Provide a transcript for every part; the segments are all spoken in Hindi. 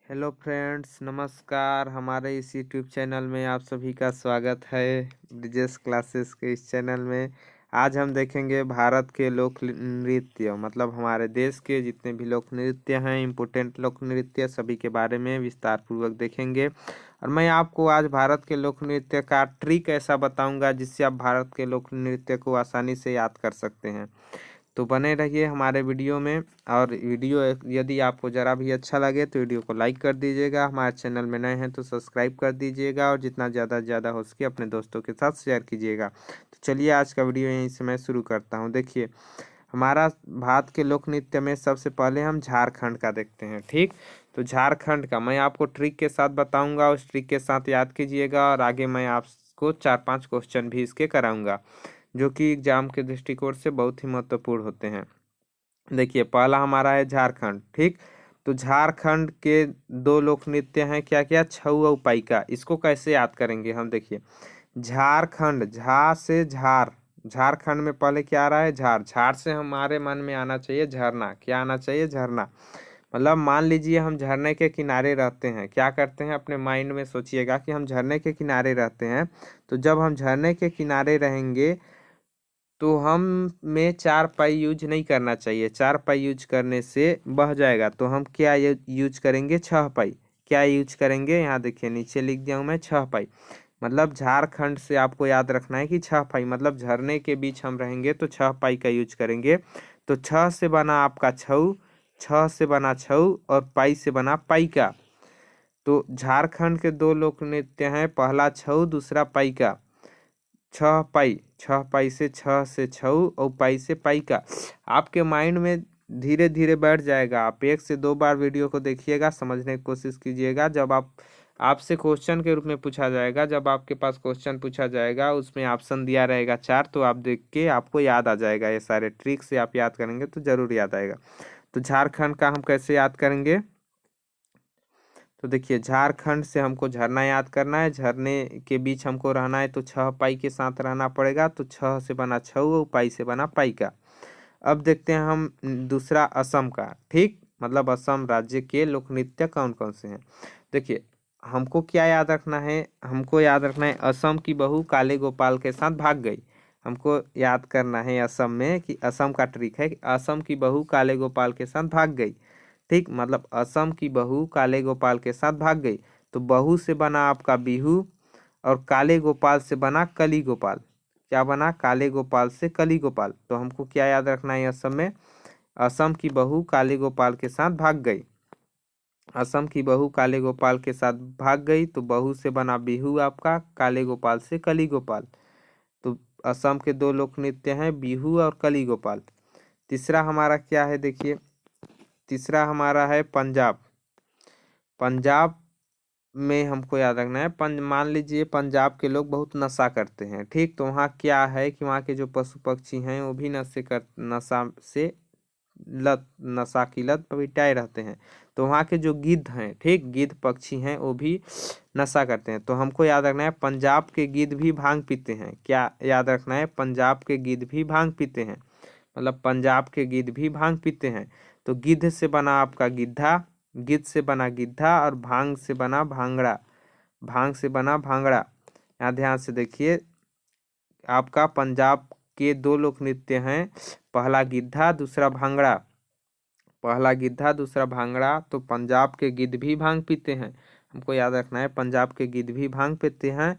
हेलो फ्रेंड्स, नमस्कार। हमारे इस यूट्यूब चैनल में आप सभी का स्वागत है। ब्रिजेश क्लासेस के इस चैनल में आज हम देखेंगे भारत के लोक नृत्य, मतलब हमारे देश के जितने भी लोक नृत्य हैं, इम्पोर्टेंट लोक नृत्य, सभी के बारे में विस्तार पूर्वक देखेंगे। और मैं आपको आज भारत के लोक नृत्य का ट्रिक ऐसा बताऊंगा जिससे आप भारत के लोक नृत्य को आसानी से याद कर सकते हैं। तो बने रहिए हमारे वीडियो में। और वीडियो यदि आपको ज़रा भी अच्छा लगे तो वीडियो को लाइक कर दीजिएगा। हमारे चैनल में नए हैं तो सब्सक्राइब कर दीजिएगा और जितना ज़्यादा से ज़्यादा हो सके अपने दोस्तों के साथ शेयर कीजिएगा। तो चलिए आज का वीडियो यहीं से मैं शुरू करता हूँ। देखिए, हमारा भारत के लोक नृत्य में सबसे पहले हम झारखंड का देखते हैं। ठीक, तो झारखंड का मैं आपको ट्रिक के साथ बताऊंगा, उस ट्रिक के साथ याद कीजिएगा और आगे मैं आपको 4-5 क्वेश्चन भी इसके कराऊंगा जो कि एग्जाम के दृष्टिकोण से बहुत ही महत्वपूर्ण होते हैं। देखिए, पहला हमारा है झारखंड। ठीक, तो झारखंड के दो लोक नृत्य हैं, क्या क्या, छऊ और पाइका। इसको कैसे याद करेंगे हम? देखिए, झारखंड, झा से झार, झारखंड में पहले क्या आ रहा है? झार। झार से हमारे मन में आना चाहिए झरना। क्या आना चाहिए? झरना। मतलब मान लीजिए हम झरने के किनारे रहते हैं, क्या करते हैं? अपने माइंड में सोचिएगा कि हम झरने के किनारे रहते हैं। तो जब हम झरने के किनारे रहेंगे तो हम में 4 पाई यूज नहीं करना चाहिए। 4 पाई यूज करने से बह जाएगा। तो हम क्या यूज करेंगे? 6 पाई। क्या यूज करेंगे? यहाँ देखिए, नीचे लिख दिया हूँ मैं 6 पाई। मतलब झारखंड से आपको याद रखना है कि 6 पाई, मतलब झरने के बीच हम रहेंगे तो 6 पाई का यूज करेंगे। तो 6 से बना आपका छऊ, 6 से बना छऊ और पाई से बना पाइका। तो झारखंड के दो लोक नृत्य हैं, पहला छऊ, दूसरा पाइका। 6 पाई, 6 पाई से छऊ और पाई से पाई का। आपके माइंड में धीरे धीरे बैठ जाएगा। आप 1 से 2 बार वीडियो को देखिएगा, समझने की कोशिश कीजिएगा। जब आपसे क्वेश्चन के रूप में पूछा जाएगा, जब आपके पास क्वेश्चन पूछा जाएगा, उसमें ऑप्शन दिया रहेगा 4, तो आप देख के आपको याद आ जाएगा। ये सारे ट्रिक से आप याद करेंगे तो जरूर याद आएगा। तो झारखंड का हम कैसे याद करेंगे? तो देखिए, झारखंड से हमको झरना याद करना है, झरने के बीच हमको रहना है तो 6 पाई के साथ रहना पड़ेगा। तो 6 से बना छऊ और पाई से बना पाई का। अब देखते हैं हम दूसरा असम का। ठीक, मतलब असम राज्य के लोक नृत्य कौन कौन से हैं। देखिए, हमको क्या याद रखना है? हमको याद रखना है असम की बहू काले गोपाल के साथ भाग गई। हमको याद करना है असम में कि असम का ट्रिक है कि असम की बहू काले गोपाल के साथ भाग गई। ठीक, मतलब असम की बहू काले गोपाल के साथ भाग गई। तो बहू से बना आपका बिहू और काले गोपाल से बना कली गोपाल। क्या बना? काले गोपाल से कली गोपाल। तो हमको क्या याद रखना है असम में? असम की बहू काले गोपाल के साथ भाग गई। असम की बहू काले गोपाल के साथ भाग गई तो बहू से बना बिहू आपका, काले गोपाल से कली गोपाल। तो असम के दो लोक नृत्य हैं, बिहू और कली गोपाल। तीसरा हमारा क्या है? देखिए, तीसरा हमारा है पंजाब। पंजाब में हमको याद रखना है, मान लीजिए पंजाब के लोग बहुत नशा करते हैं। ठीक, तो वहाँ क्या है कि वहाँ के जो पशु पक्षी हैं वो भी नशा से नशा की लत पिटाए रहते हैं। तो वहाँ के जो गिद्ध हैं, ठीक, गिद्ध पक्षी हैं, वो भी नशा करते हैं। तो हमको याद रखना है पंजाब के गिद्ध भी भांग पीते हैं। क्या याद रखना है? पंजाब के गिद्ध भी भांग पीते हैं। मतलब पंजाब के गिद्ध भी भांग पीते हैं। तो गिद्ध से बना आपका गिद्धा, गिद्ध से बना गिद्धा और भांग से बना भांगड़ा, भांग से बना भांगड़ा। यहाँ ध्यान से देखिए, आपका पंजाब के दो लोक नृत्य हैं, पहला गिद्धा, दूसरा भांगड़ा। पहला गिद्धा, दूसरा भांगड़ा। तो पंजाब के गिद्ध भी भांग पीते हैं। हमको याद रखना है पंजाब के गिद्ध भी भांग पीते हैं।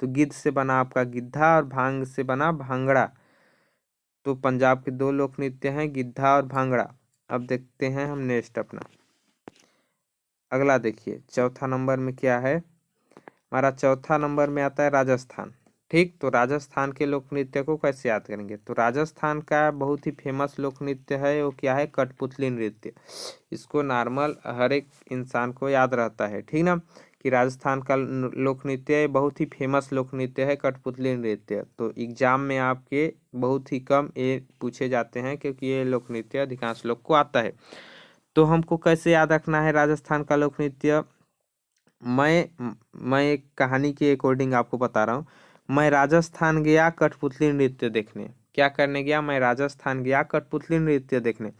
तो गिद्ध से बना आपका गिद्धा और भांग से बना भांगड़ा। तो पंजाब के दो लोक नृत्य हैं, गिद्धा और भांगड़ा। अब देखते हैं हम नेक्स्ट अपना अगला। देखिए, चौथा नंबर में क्या है हमारा? चौथा नंबर में आता है राजस्थान। ठीक, तो राजस्थान के लोक नृत्य को कैसे याद करेंगे? तो राजस्थान का बहुत ही फेमस लोक नृत्य है, वो क्या है? कठपुतली नृत्य। इसको नॉर्मल हर एक इंसान को याद रहता है, ठीक ना, कि राजस्थान का लोक नृत्य बहुत ही फेमस लोक नृत्य है कठपुतली नृत्य। तो एग्जाम में आपके बहुत ही कम ये पूछे जाते हैं क्योंकि ये लोक नृत्य अधिकांश लोग को आता है। तो हमको कैसे याद रखना है राजस्थान का लोक नृत्य? मैं एक कहानी के अकॉर्डिंग आपको बता रहा हूँ। मैं राजस्थान गया कठपुतली नृत्य देखने। क्या करने गया? मैं राजस्थान गया कठपुतली नृत्य देखने।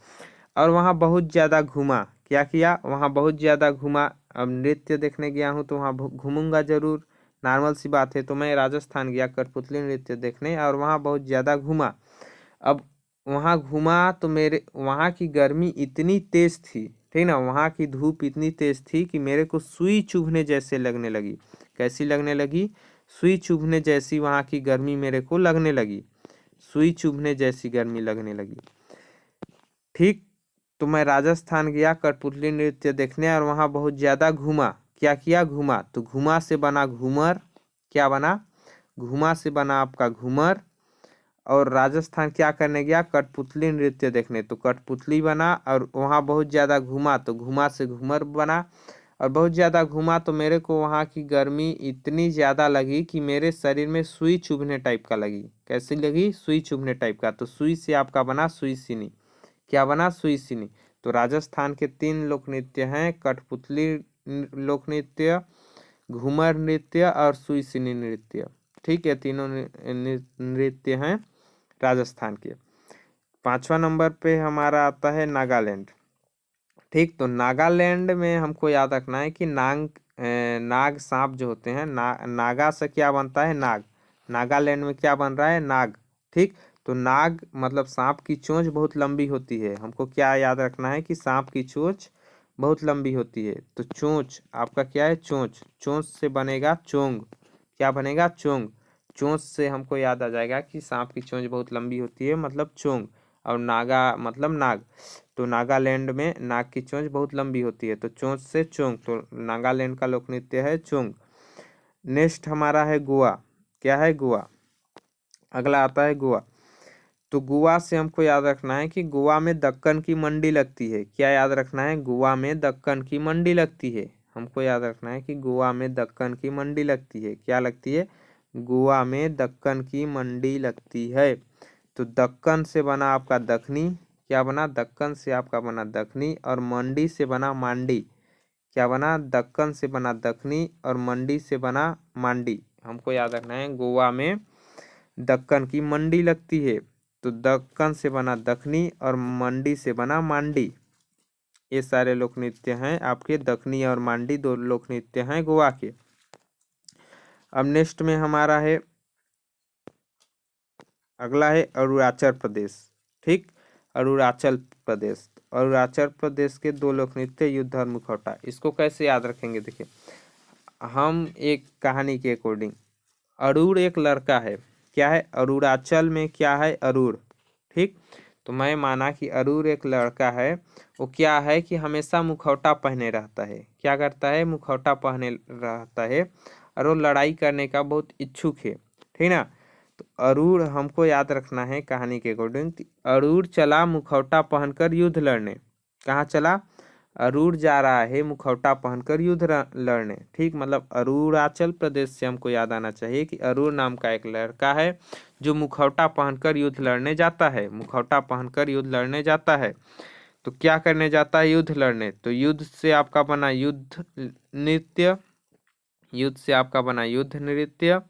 और वहाँ बहुत ज़्यादा घूमा। क्या किया? वहाँ बहुत ज़्यादा घूमा। अब नृत्य देखने गया हूँ तो वहाँ घूमूंगा जरूर, नॉर्मल सी बात है। तो मैं राजस्थान गया कठपुतली नृत्य देखने और वहाँ बहुत ज़्यादा घूमा। अब वहाँ घूमा तो मेरे वहाँ की गर्मी इतनी तेज थी, ठीक ना, वहाँ की धूप इतनी तेज थी कि मेरे को सुई चुभने जैसे लगने लगी। कैसी लगने लगी? सुई चुभने जैसी वहाँ की गर्मी मेरे को लगने लगी, सुई चुभने जैसी गर्मी लगने लगी। ठीक, तो मैं राजस्थान गया कठपुतली नृत्य देखने और वहाँ बहुत ज़्यादा घूमा। क्या किया? घूमा। तो घूमा से बना घूमर। क्या बना? घूमा से बना आपका घूमर। और राजस्थान क्या करने गया? कठपुतली नृत्य देखने। तो कठपुतली बना और वहाँ बहुत ज़्यादा घूमा, तो घूमा से घूमर बना। और बहुत ज़्यादा घूमा तो मेरे को वहाँ की गर्मी इतनी ज़्यादा लगी कि मेरे शरीर में सुई चुभने टाइप का लगी। कैसी लगी? सुई चुभने टाइप का। तो सुई से आपका बना सुई सिनी। क्या बना? सुई सिनी। तो राजस्थान के 3 लोक नृत्य हैं, कठपुतली लोक नृत्य, घूमर नृत्य और सुई सिनी नृत्य। ठीक है, तीनों नृत्य हैं राजस्थान के। 5वां नंबर पे हमारा आता है नागालैंड। ठीक, तो नागालैंड में हमको याद रखना है कि नाग सांप जो होते हैं, नागा से क्या बनता है? नाग। नागालैंड में क्या बन रहा है? नाग। ठीक, तो नाग मतलब सांप की चोंच बहुत लंबी होती है। हमको क्या याद रखना है कि सांप की चोंच बहुत लंबी होती है। तो चोंच आपका क्या है? चोंच। चोंच से बनेगा चोंग। क्या बनेगा? चोंग। चोंच से हमको याद आ जाएगा कि सांप की चोंच बहुत लंबी होती है, मतलब चोंग। और नागा मतलब नाग। तो नागालैंड में नाग की चोंच बहुत लंबी होती है, तो चोंच से चोंग। तो नागालैंड का लोक नृत्य है चोंग। नेक्स्ट हमारा है गोवा। क्या है? गोवा। अगला आता है गोवा। तो गोवा से हमको याद रखना है कि गोवा में दक्कन की मंडी लगती है। क्या याद रखना है? गोवा में दक्कन की मंडी लगती है। हमको याद रखना है कि गोवा में दक्कन की मंडी लगती है। क्या लगती है? गोवा में दक्कन की मंडी लगती है। तो दक्कन से बना आपका दखनी। क्या बना? दक्कन से आपका बना दखनी और मंडी से बना मांडी। क्या बना? दक्कन से बना दखनी और मंडी से बना मांडी। हमको याद रखना है गोवा में दक्कन की मंडी लगती है। तो दक्कन से बना दखनी और मंडी से बना मांडी। ये सारे लोक नृत्य हैं आपके, दखनी और मांडी 2 लोक नृत्य हैं गोवा के। अब नेक्स्ट में हमारा है, अगला है अरुणाचल प्रदेश। ठीक, अरुणाचल प्रदेश। अरुणाचल प्रदेश के 2 लोक नृत्य युद्ध और मुखौटा। इसको कैसे याद रखेंगे? देखिए, हम एक कहानी के अकॉर्डिंग, अरूर एक लड़का है। क्या है? अरुणाचल में क्या है? अरूर। ठीक, तो मैं माना कि अरूर एक लड़का है। वो क्या है कि हमेशा मुखौटा पहने रहता है। क्या करता है? मुखौटा पहने रहता है और वो लड़ाई करने का बहुत इच्छुक है। ठीक ना, तो अरूर हमको याद रखना है कहानी के अकॉर्डिंग, अरूर चला मुखौटा पहनकर युद्ध लड़ने। कहाँ चला? अरूर जा रहा है मुखौटा पहनकर युद्ध लड़ने। ठीक, मतलब अरुणाचल प्रदेश से हमको याद आना चाहिए कि अरूर नाम का एक लड़का है जो मुखौटा पहनकर युद्ध लड़ने जाता है। मुखौटा पहनकर युद्ध लड़ने जाता है। तो क्या करने जाता है? युद्ध लड़ने। तो युद्ध से आपका बना युद्ध नृत्य। युद्ध से आपका बना युद्ध नृत्य।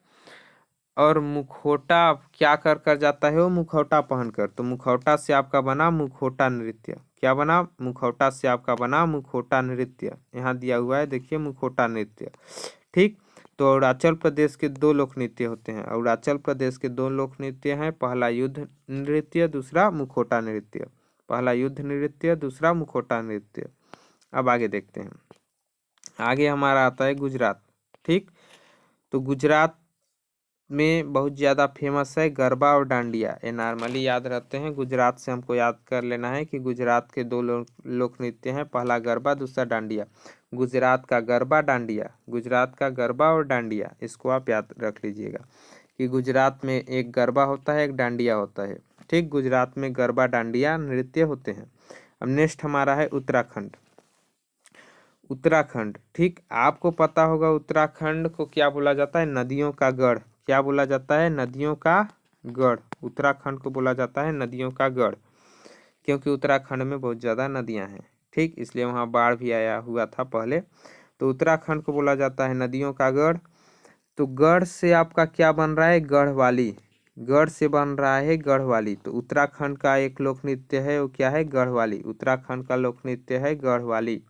और मुखौटा क्या कर कर जाता है? वो मुखौटा पहनकर। तो मुखौटा से आपका बना मुखौटा नृत्य। क्या बना? मुखौटा से आपका बना मुखौटा नृत्य। यहाँ दिया हुआ है, देखिए, मुखौटा नृत्य। ठीक, तो अरुणाचल प्रदेश के 2 लोक नृत्य होते हैं। अरुणाचल प्रदेश के 2 लोक नृत्य हैं, पहला युद्ध नृत्य, दूसरा मुखौटा नृत्य। पहला युद्ध नृत्य, दूसरा मुखौटा नृत्य। अब आगे देखते हैं। आगे हमारा आता है गुजरात। ठीक, तो गुजरात में बहुत ज़्यादा फेमस है गरबा और डांडिया। ये नॉर्मली याद रहते हैं। गुजरात से हमको याद कर लेना है कि गुजरात के 2 लोक नृत्य हैं, पहला गरबा, दूसरा डांडिया। गुजरात का गरबा, डांडिया। गुजरात का गरबा और डांडिया, इसको आप याद रख लीजिएगा कि गुजरात में एक गरबा होता है, एक डांडिया होता है। ठीक, गुजरात में गरबा डांडिया नृत्य होते हैं। अब नेक्स्ट हमारा है उत्तराखंड। उत्तराखंड, ठीक, आपको पता होगा उत्तराखंड को क्या बोला जाता है? नदियों का गढ़। क्या बोला जाता है? नदियों का गढ़। उत्तराखंड को बोला जाता है नदियों का गढ़, क्योंकि उत्तराखंड में बहुत ज़्यादा नदियां हैं। ठीक, इसलिए वहाँ बाढ़ भी आया हुआ था पहले। तो उत्तराखंड को बोला जाता है नदियों का गढ़। तो गढ़ से आपका क्या बन रहा है? गढ़वाली। गढ़ से बन रहा है गढ़वाली। तो उत्तराखंड का एक लोक नृत्य है, वो क्या है? गढ़वाली। उत्तराखंड का लोक नृत्य है गढ़वाली।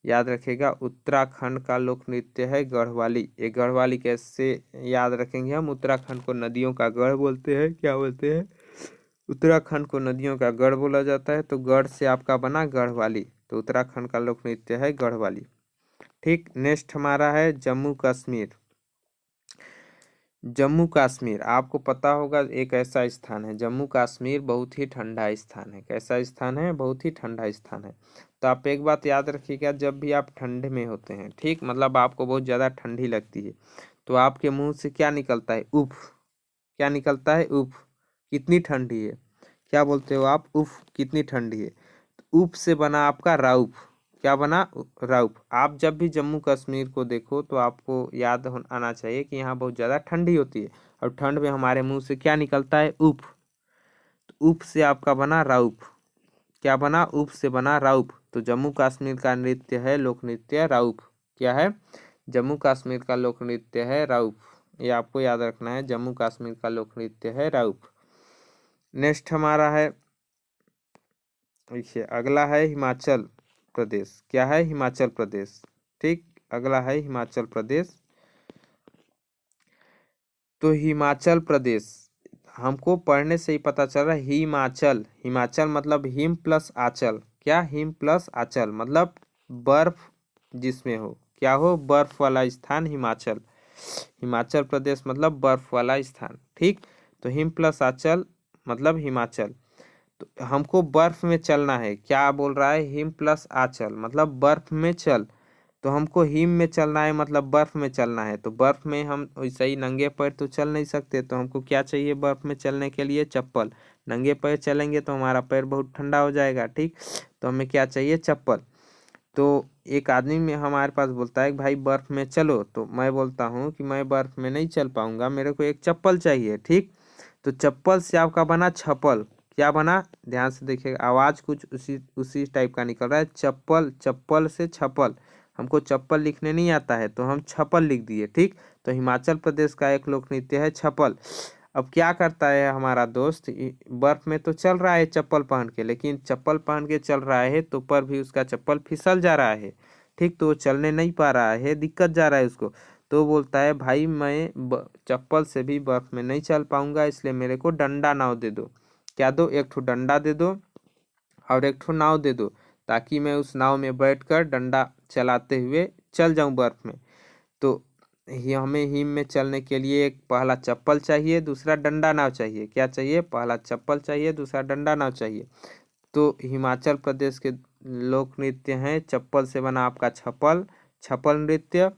याद रखिएगा। उत्तराखंड का लोक नृत्य है गढ़वाली। ये गढ़वाली कैसे याद रखेंगे हम? उत्तराखंड को नदियों का गढ़ बोलते हैं। क्या बोलते हैं? उत्तराखंड को नदियों का गढ़ बोला जाता है, तो गढ़ से आपका बना गढ़वाली। तो उत्तराखंड का लोक नृत्य है गढ़वाली। ठीक, नेक्स्ट हमारा है जम्मू कश्मीर। जम्मू कश्मीर आपको पता होगा एक ऐसा स्थान है, जम्मू कश्मीर बहुत ही ठंडा स्थान है। कैसा स्थान है? बहुत ही ठंडा स्थान है। तो आप एक बात याद रखिएगा, जब भी आप ठंड में होते हैं, ठीक, मतलब आपको बहुत ज़्यादा ठंडी लगती है, तो आपके मुंह से क्या निकलता है? उफ। क्या निकलता है? उफ। कितनी ठंडी है। क्या बोलते हो आप? उफ कितनी ठंडी है। तो उफ से बना आपका राउफ। क्या बना? राउफ। आप जब भी जम्मू कश्मीर को देखो तो आपको याद आना चाहिए कि यहाँ बहुत ज़्यादा ठंडी होती है, और ठंड में हमारे मुंह से क्या निकलता है? उफ। तो उफ से आपका बना राउफ। क्या बना? उफ से बना राउफ। तो जम्मू कश्मीर का नृत्य है लोक नृत्य राउफ। क्या है? जम्मू कश्मीर का लोक नृत्य है राउफ। ये आपको याद रखना है, जम्मू कश्मीर का लोक नृत्य है राउफ। नेक्स्ट हमारा है, देखिए अगला है हिमाचल प्रदेश। क्या है? हिमाचल प्रदेश। ठीक, अगला है हिमाचल प्रदेश। तो हिमाचल प्रदेश हमको पढ़ने से ही पता चल रहा है, हिमाचल। हिमाचल मतलब हिम प्लस आंचल। क्या? हिम प्लस आंचल मतलब बर्फ जिसमें हो। क्या हो? बर्फ वाला स्थान हिमाचल। हिमाचल प्रदेश मतलब बर्फ वाला स्थान। ठीक, तो हिम प्लस आंचल मतलब हिमाचल। तो हमको बर्फ में चलना है। क्या बोल रहा है? हिम प्लस आंचल मतलब बर्फ में चल। तो हमको हिम में चलना है मतलब बर्फ में चलना है। तो बर्फ में हम वैसे ही नंगे पैर तो चल नहीं सकते, तो हमको क्या चाहिए बर्फ में चलने के लिए? चप्पल। नंगे पैर चलेंगे तो हमारा पैर बहुत ठंडा हो जाएगा। ठीक, तो हमें क्या चाहिए? चप्पल। तो एक आदमी में हमारे पास बोलता है कि भाई बर्फ में चलो, तो मैं बोलता हूँ कि मैं बर्फ में नहीं चल पाऊंगा, मेरे को एक चप्पल चाहिए। ठीक, तो चप्पल से आपका बना छप्पल। क्या बना? ध्यान से देखिएगा, आवाज कुछ उसी उसी टाइप का निकल रहा है। चप्पल, चप्पल से छप्पल। हमको चप्पल लिखने नहीं आता है तो हम छप्पल लिख दिए। ठीक, तो हिमाचल प्रदेश का एक लोक नृत्य है छप्पल। अब क्या करता है हमारा दोस्त? बर्फ में तो चल रहा है चप्पल पहन के, लेकिन चप्पल पहन के चल रहा है तो पर भी उसका चप्पल फिसल जा रहा है। ठीक, तो वो चलने नहीं पा रहा है, दिक्कत जा रहा है उसको। तो बोलता है भाई मैं चप्पल से भी बर्फ में नहीं चल पाऊंगा, इसलिए मेरे को डंडा नाव दे दो। क्या दो? एक ठो डंडा दे दो और एक ठो नाव दे दो, ताकि मैं उस नाव में बैठकर डंडा चलाते हुए चल जाऊं बर्फ में। तो हमें हिम में चलने के लिए एक पहला चप्पल चाहिए, दूसरा डंडा नाव चाहिए। क्या चाहिए? पहला चप्पल चाहिए, दूसरा डंडा नाव चाहिए। तो हिमाचल प्रदेश के लोक नृत्य हैं चप्पल से बना आपका छप्पल, छप्पल नृत्य,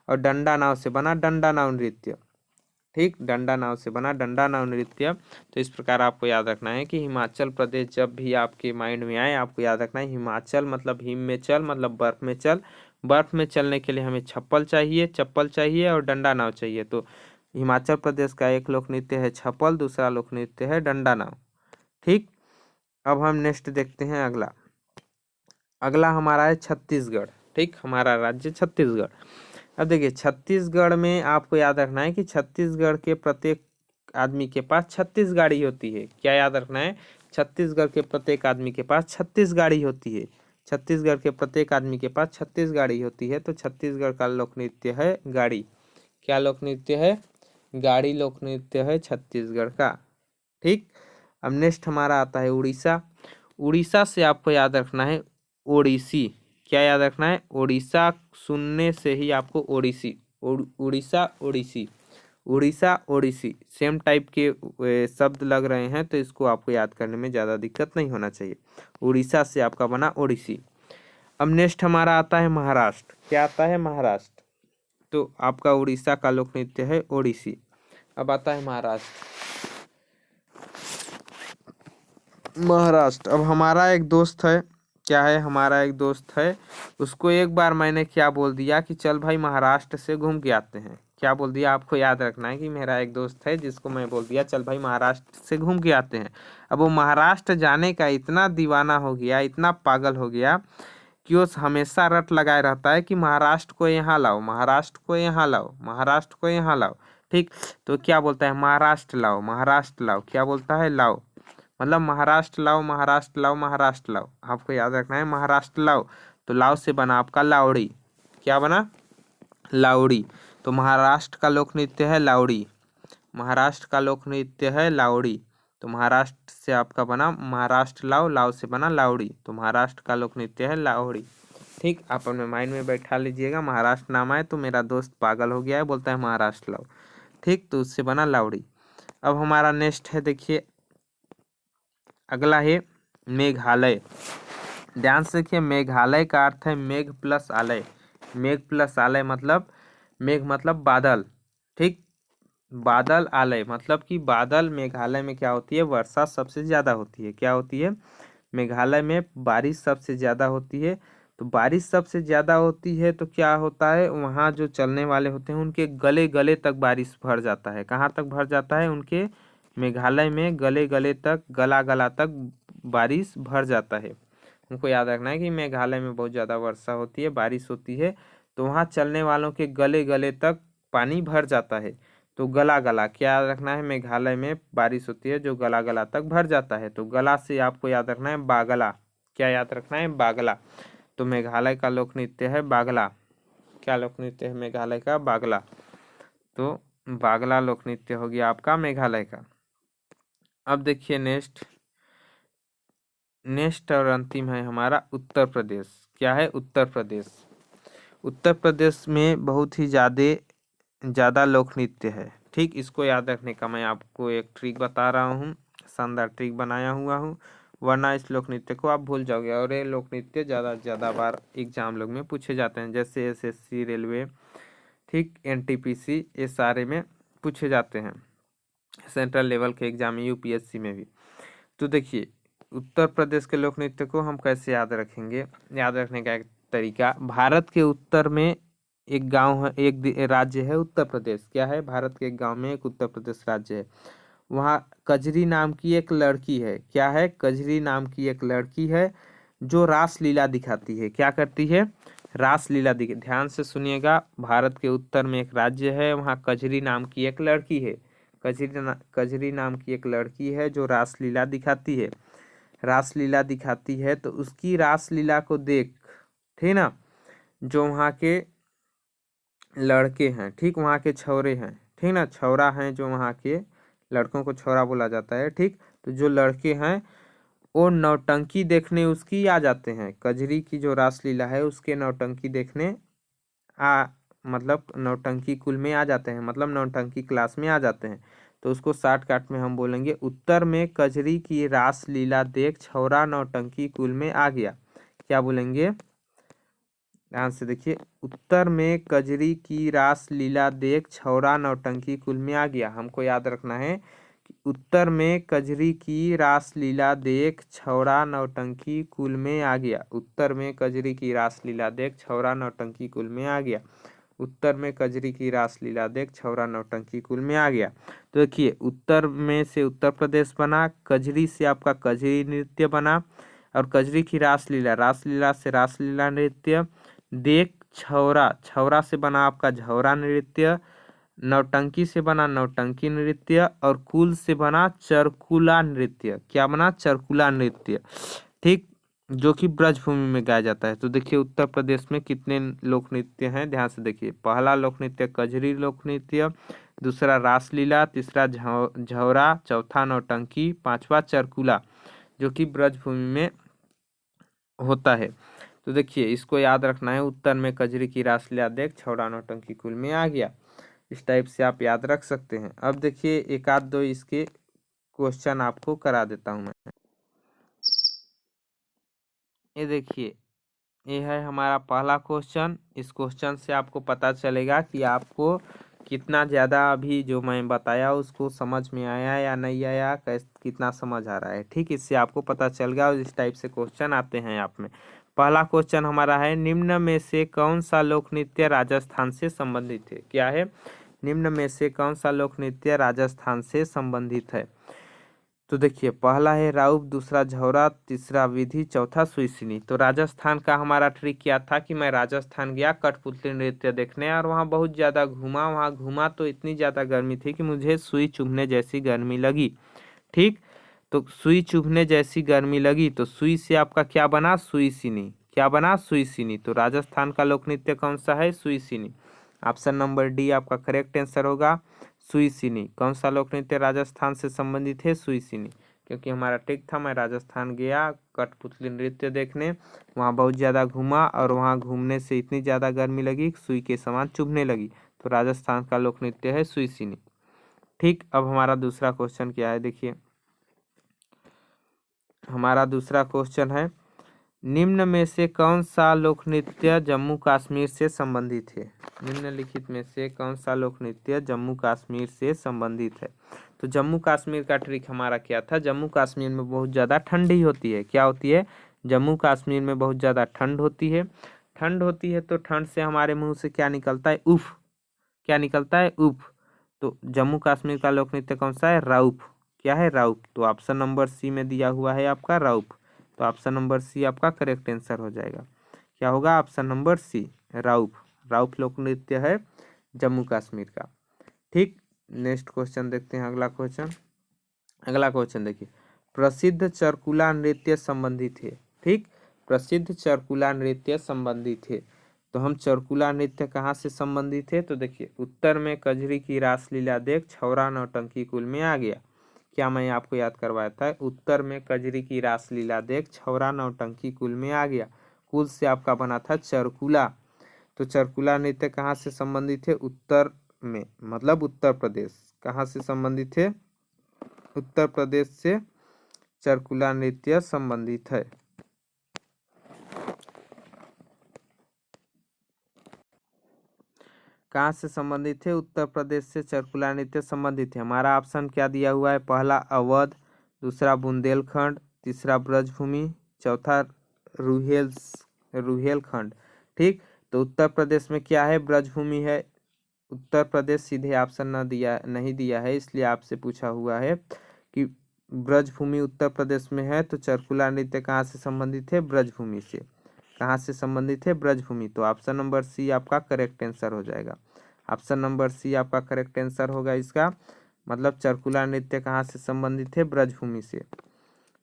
और डंडा नाव से बना डंडा नाव नृत्य। ठीक, डंडा नाव से बना डंडा नाव नृत्य। तो इस प्रकार आपको याद रखना है कि हिमाचल प्रदेश जब भी आपके माइंड में आए, आपको याद रखना है हिमाचल मतलब हिम में चल मतलब बर्फ में चल। बर्फ में चलने के लिए हमें छप्पल चाहिए, चप्पल चाहिए और डंडा नाव चाहिए। तो हिमाचल प्रदेश का एक लोक नृत्य है छप्पल, दूसरा लोक नृत्य है डंडा नाव। ठीक, अब हम नेक्स्ट देखते हैं अगला। अगला हमारा है छत्तीसगढ़। ठीक, हमारा राज्य छत्तीसगढ़। अब देखिए छत्तीसगढ़ में आपको याद रखना है कि छत्तीसगढ़ के प्रत्येक आदमी के पास 36 गाड़ी होती है। क्या याद रखना है? छत्तीसगढ़ के प्रत्येक आदमी के पास 36 गाड़ी होती है। छत्तीसगढ़ के प्रत्येक आदमी के पास 36 गाड़ी होती है। तो छत्तीसगढ़ का लोक नृत्य है गाड़ी। क्या लोक नृत्य है? गाड़ी लोक नृत्य है छत्तीसगढ़ का। ठीक, अब नेक्स्ट हमारा आता है उड़ीसा। उड़ीसा से आपको याद रखना है ओडिसी। क्या याद रखना है? उड़ीसा सुनने से ही आपको ओडिसी, उड़ीसा ओडिसी, उड़ीसा ओडिसी सेम टाइप के शब्द लग रहे हैं, तो इसको आपको याद करने में ज़्यादा दिक्कत नहीं होना चाहिए। उड़ीसा से आपका बना ओडिसी। अब नेक्स्ट हमारा आता है महाराष्ट्र। क्या आता है? महाराष्ट्र। तो आपका उड़ीसा का लोक नृत्य है ओडिसी। अब आता है महाराष्ट्र। महाराष्ट्र, अब हमारा एक दोस्त है। क्या है? हमारा एक दोस्त है, उसको एक बार मैंने क्या बोल दिया कि चल भाई महाराष्ट्र से घूम के आते हैं। क्या बोल दिया? आपको याद रखना है कि मेरा एक दोस्त है जिसको मैं बोल दिया चल भाई महाराष्ट्र से घूम के आते हैं। अब वो महाराष्ट्र जाने का इतना दीवाना हो गया, इतना पागल हो गया कि वो हमेशा रट लगाए रहता है कि महाराष्ट्र को यहाँ लाओ, महाराष्ट्र को यहाँ लाओ, महाराष्ट्र को यहाँ लाओ। ठीक, तो क्या बोलता है? महाराष्ट्र लाओ, महाराष्ट्र लाओ। क्या बोलता है? लाओ, मतलब महाराष्ट्र लाओ, महाराष्ट्र लाओ, महाराष्ट्र लाओ। आपको याद रखना है महाराष्ट्र लाओ। तो लाव से बना आपका लावड़ी। क्या बना? लावड़ी। तो महाराष्ट्र का लोक नृत्य है लावड़ी। महाराष्ट्र का लोक नृत्य है लावड़ी। तो महाराष्ट्र से आपका बना महाराष्ट्र लाव, लाव से बना लावड़ी। तो महाराष्ट्र का लोक नृत्य है लावड़ी। ठीक, आप अपने माइंड में बैठा लीजिएगा। महाराष्ट्र नाम आए तो मेरा दोस्त पागल हो गया है, बोलता है महाराष्ट्र लाव। ठीक, तो उससे बना लावड़ी। अब हमारा नेक्स्ट है, देखिए अगला है मेघालय। ध्यान से देखिए, मेघालय का अर्थ है मेघ प्लस आलय। मेघ प्लस आलय मतलब, मेघ मतलब बादल। ठीक, बादल आलय मतलब कि बादल। मेघालय में क्या होती है? वर्षा सबसे ज्यादा होती है। क्या होती है? मेघालय में बारिश सबसे ज्यादा होती है। तो बारिश सबसे ज्यादा होती है तो क्या होता है, वहाँ जो चलने वाले होते हैं उनके गले गले तक बारिश भर जाता है। कहाँ तक भर जाता है? उनके मेघालय में गले गले तक, गला गला तक बारिश भर जाता है। उनको याद रखना है कि मेघालय में बहुत ज़्यादा वर्षा होती है, बारिश होती है, तो वहाँ चलने वालों के गले गले तक पानी भर जाता है। तो गला गला, क्या याद रखना है? मेघालय में बारिश होती है जो गला गला तक भर जाता है। तो गला से आपको याद रखना है बागला। क्या याद रखना है? बागला। तो मेघालय का लोक नृत्य है बागला। क्या लोक नृत्य है मेघालय का? बागला। तो बागला लोक नृत्य हो गया आपका मेघालय का। अब देखिए नेक्स्ट और अंतिम है हमारा उत्तर प्रदेश। क्या है? उत्तर प्रदेश। उत्तर प्रदेश में बहुत ही ज़्यादा लोक नृत्य है। ठीक, इसको याद रखने का मैं आपको एक ट्रिक बता रहा हूँ, शानदार ट्रिक बनाया हुआ हूँ, वरना इस लोक नृत्य को आप भूल जाओगे। और ये लोक नृत्य ज़्यादा बार एग्जाम लोग में पूछे जाते हैं, जैसे एसएससी, रेलवे, ठीक, एनटीपीसी, ये सारे में पूछे जाते हैं, सेंट्रल लेवल के एग्जाम में, यूपीएससी में भी। तो देखिए, उत्तर प्रदेश के लोक नृत्य को हम कैसे याद रखेंगे? याद रखने का एक तरीका, भारत के उत्तर में एक गांव है, एक राज्य है उत्तर प्रदेश। क्या है? भारत के एक गांव में एक उत्तर प्रदेश राज्य है। वहाँ कजरी नाम की एक लड़की है। क्या है? कजरी नाम की एक लड़की है जो रासलीला दिखाती है। क्या करती है? रासलीला दिख ध्यान से सुनिएगा, भारत के उत्तर में एक राज्य है, वहाँ कजरी नाम की एक लड़की है। कजरी नाम की एक लड़की है जो रासलीला दिखाती है। रासलीला दिखाती है तो उसकी रासलीला को देख, ठीक ना, जो वहाँ के लड़के हैं, ठीक, वहाँ के छौरे हैं, ठीक ना, छौरा हैं जो वहाँ के, लड़कों को छौरा बोला जाता है। ठीक, तो जो लड़के हैं वो नौटंकी देखने उसकी आ जाते हैं। कजरी की जो रासलीला है उसके नौटंकी देखने मतलब नौटंकी कुल में आ जाते हैं, मतलब नौटंकी क्लास में आ जाते हैं। तो उसको शॉर्टकट में हम बोलेंगे, उत्तर में कजरी की रासलीला देख छौरा नौटंकी कुल में आ गया। क्या बोलेंगे? ध्यान से देखिए, उत्तर में कजरी की रासलीला देख छौरा नौटंकी कुल में आ गया। हमको याद रखना है कि उत्तर में कजरी की रासलीला देख छौरा नौटंकी कुल में आ गया। उत्तर में कजरी की रासलीला देख छौरा नौटंकी कुल में आ गया। उत्तर में कजरी की रासलीला देख छौरा नौटंकी कुल में आ गया। तो देखिए, उत्तर में से उत्तर प्रदेश बना, कजरी से आपका कजरी नृत्य बना, और कजरी की रासलीला, रासलीला से रासलीला नृत्य, देख छौरा, छौरा से बना आपका झौरा नृत्य, नौटंकी से बना नौटंकी नृत्य, और कुल से बना चरकुला नृत्य। क्या बना? चरकुला नृत्य। ठीक, जो कि ब्रजभूमि में गाया जाता है। तो देखिए उत्तर प्रदेश में कितने लोक नृत्य हैं, ध्यान से देखिए। पहला लोक नृत्य कजरी लोक नृत्य, दूसरा रासलीला, तीसरा झौरा, चौथा नौटंकी, पांचवा चरकुला, जो कि ब्रजभूमि में होता है। तो देखिए, इसको याद रखना है, उत्तर में कजरी की रासलीला देख छौरा नौटंकी कुल में आ गया। इस टाइप से आप याद रख सकते हैं। अब देखिए, एक आध दो इसके क्वेश्चन आपको करा देता हूं मैं। ये देखिए, ये है हमारा पहला क्वेश्चन। इस क्वेश्चन से आपको पता चलेगा कि आपको कितना ज़्यादा अभी जो मैं बताया उसको समझ में आया या नहीं आया, कितना समझ आ रहा है। ठीक, इससे आपको पता चल गया। और इस टाइप से क्वेश्चन आते हैं आप में। पहला क्वेश्चन हमारा है, निम्न में से कौन सा लोक नृत्य राजस्थान से संबंधित है? क्या है? निम्न में से कौन सा लोक नृत्य राजस्थान से संबंधित है? तो देखिए, पहला है राउत, दूसरा झौरा, तीसरा विधि, चौथा सुईसिनी। तो राजस्थान का हमारा ट्रिक क्या था कि मैं राजस्थान गया कठपुतली नृत्य देखने, और वहाँ बहुत ज़्यादा घूमा। वहाँ घूमा तो इतनी ज़्यादा गर्मी थी कि मुझे सुई चुभने जैसी गर्मी लगी। ठीक, तो सुई चुभने जैसी गर्मी लगी तो सुई से आपका क्या बना? सुईसिनी। क्या बना, सुईसिनी। तो राजस्थान का लोक नृत्य कौन सा है, सुईसिनी। ऑप्शन नंबर डी आपका करेक्ट आंसर होगा, सुईसिनी। कौन सा लोक नृत्य राजस्थान से संबंधित है, सुईसिनी। क्योंकि हमारा टिक था, मैं राजस्थान गया कठपुतली नृत्य देखने, वहाँ बहुत ज़्यादा घूमा और वहाँ घूमने से इतनी ज़्यादा गर्मी लगी सुई के समान चुभने लगी। तो राजस्थान का लोक नृत्य है सुईसिनी। ठीक, अब हमारा दूसरा क्वेश्चन क्या है, देखिए हमारा दूसरा क्वेश्चन है, निम्न में से कौन सा लोक नृत्य जम्मू कश्मीर से संबंधित है। निम्नलिखित में से कौन सा लोक नृत्य जम्मू कश्मीर से संबंधित है। तो जम्मू कश्मीर का ट्रिक हमारा क्या था, जम्मू कश्मीर में बहुत ज़्यादा ठंडी होती है। क्या होती है, जम्मू कश्मीर में बहुत ज़्यादा ठंड होती है। ठंड होती है तो ठंड से हमारे मुंह से क्या निकलता है, उफ। क्या निकलता है, उफ। तो जम्मू कश्मीर का लोक नृत्य कौन सा है, राउफ। क्या है, राउफ। तो ऑप्शन नंबर सी में दिया हुआ है आपका राउफ। तो ऑप्शन नंबर सी आपका करेक्ट आंसर हो जाएगा। क्या होगा, option number C, Rouf. Rouf लोक नृत्य है जम्मू कश्मीर का। ठीक, नेक्स्ट क्वेश्चन देखते हैं, अगला क्वेश्चन। अगला क्वेश्चन देखिए, प्रसिद्ध चरकुला नृत्य संबंधित है। ठीक, प्रसिद्ध चरकुला नृत्य संबंधित है। तो हम चरकुला नृत्य कहाँ से संबंधित है, तो देखिए उत्तर में कजरी की रासलीला देख छौरा नौटंकी कुल में आ गया। क्या मैं आपको याद करवाया था, उत्तर में कजरी की रासलीला देख छौरा नौटंकी कुल में आ गया। कुल से आपका बना था चरकुला। तो चरकुला नृत्य कहाँ से संबंधित है, उत्तर में, मतलब उत्तर प्रदेश। कहाँ से संबंधित है, उत्तर प्रदेश से चरकुला नृत्य संबंधित है। कहाँ से संबंधित है, उत्तर प्रदेश से चरकुला नृत्य संबंधित है। हमारा ऑप्शन क्या दिया हुआ है, पहला अवध, दूसरा बुंदेलखंड, तीसरा ब्रजभूमि, चौथा रुहेलखंड। ठीक, तो उत्तर प्रदेश में क्या है, ब्रजभूमि है। उत्तर प्रदेश सीधे ऑप्शन नहीं दिया है, इसलिए आपसे पूछा हुआ है कि ब्रजभूमि उत्तर प्रदेश में है। तो चरकुला नृत्य कहाँ से संबंधित है, ब्रजभूमि से। कहाँ से संबंधित है, ब्रजभूमि। तो ऑप्शन नंबर सी आपका करेक्ट आंसर हो जाएगा। ऑप्शन नंबर सी आपका करेक्ट आंसर होगा इसका, मतलब चरकुला नृत्य कहाँ से संबंधित है, ब्रजभूमि से।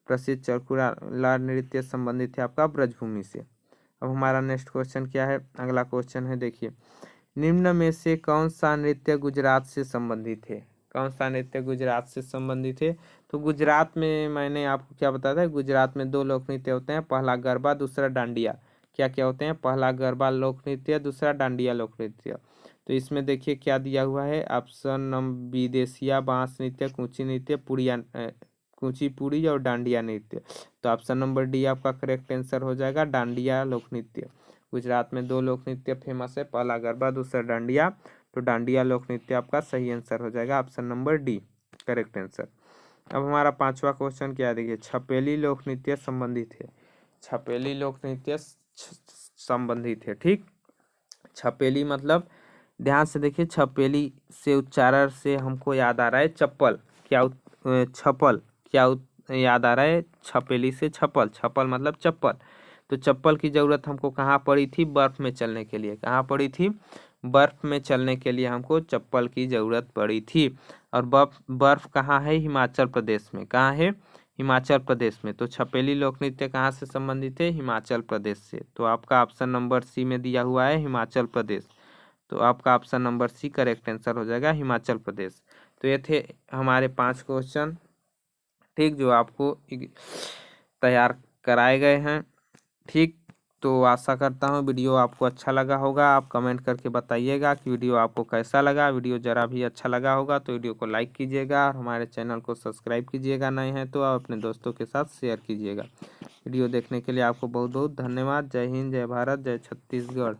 प्रसिद्ध चरकुला नृत्य संबंधित है आपका ब्रजभूमि से। अब हमारा नेक्स्ट क्वेश्चन क्या है, अगला क्वेश्चन है, देखिए निम्न में से कौन सा नृत्य गुजरात से संबंधित है। कौन सा नृत्य गुजरात से संबंधित है। तो गुजरात में मैंने आपको क्या बताया था, गुजरात में दो लोक नृत्य होते हैं, पहला गरबा, दूसरा डांडिया। क्या क्या होते हैं, पहला गरबा लोक नृत्य, दूसरा डांडिया लोक नृत्य। तो इसमें देखिए क्या दिया हुआ है, ऑप्शन नंबर विदेशिया, बांस नृत्य, कूची नृत्य, कुचिपुड़ी और डांडिया नृत्य। तो ऑप्शन नंबर डी आपका करेक्ट आंसर हो जाएगा, डांडिया लोक नृत्य। गुजरात में दो लोक नृत्य फेमस है, पहला गरबा, दूसरा डांडिया। तो डांडिया लोक नृत्य आपका सही आंसर हो जाएगा, option number D correct answer. अब हमारा पांचवा क्वेश्चन क्या है, देखिए छपेली लोक नृत्य संबंधित है। छपेली लोक नृत्य संबंधित है। ठीक, छपेली मतलब ध्यान से देखिए, छपेली से उच्चारण से हमको याद आ रहा है चप्पल। क्या छपल, याद आ रहा है, छपेली से छपल, छपल मतलब चप्पल। तो चप्पल की ज़रूरत हमको कहाँ पड़ी थी, बर्फ़ में चलने के लिए। कहाँ पड़ी थी, बर्फ़ में चलने के लिए हमको चप्पल की ज़रूरत पड़ी थी। और बर्फ़ कहाँ है, हिमाचल प्रदेश में। कहाँ है, हिमाचल प्रदेश में। तो छपेली लोक नृत्य कहाँ से संबंधित है, हिमाचल प्रदेश से। तो आपका ऑप्शन नंबर सी में दिया हुआ है हिमाचल प्रदेश। तो आपका option number C correct answer हो जाएगा, हिमाचल प्रदेश। तो ये थे हमारे 5 क्वेश्चन, ठीक, जो आपको तैयार कराए गए हैं। ठीक, तो आशा करता हूँ वीडियो आपको अच्छा लगा होगा। आप कमेंट करके बताइएगा कि वीडियो आपको कैसा लगा। वीडियो ज़रा भी अच्छा लगा होगा तो वीडियो को लाइक कीजिएगा और हमारे चैनल को सब्सक्राइब कीजिएगा, नए हैं तो आप अपने दोस्तों के साथ शेयर कीजिएगा। वीडियो देखने के लिए आपको बहुत बहुत धन्यवाद। जय हिंद, जय भारत, जय छत्तीसगढ़।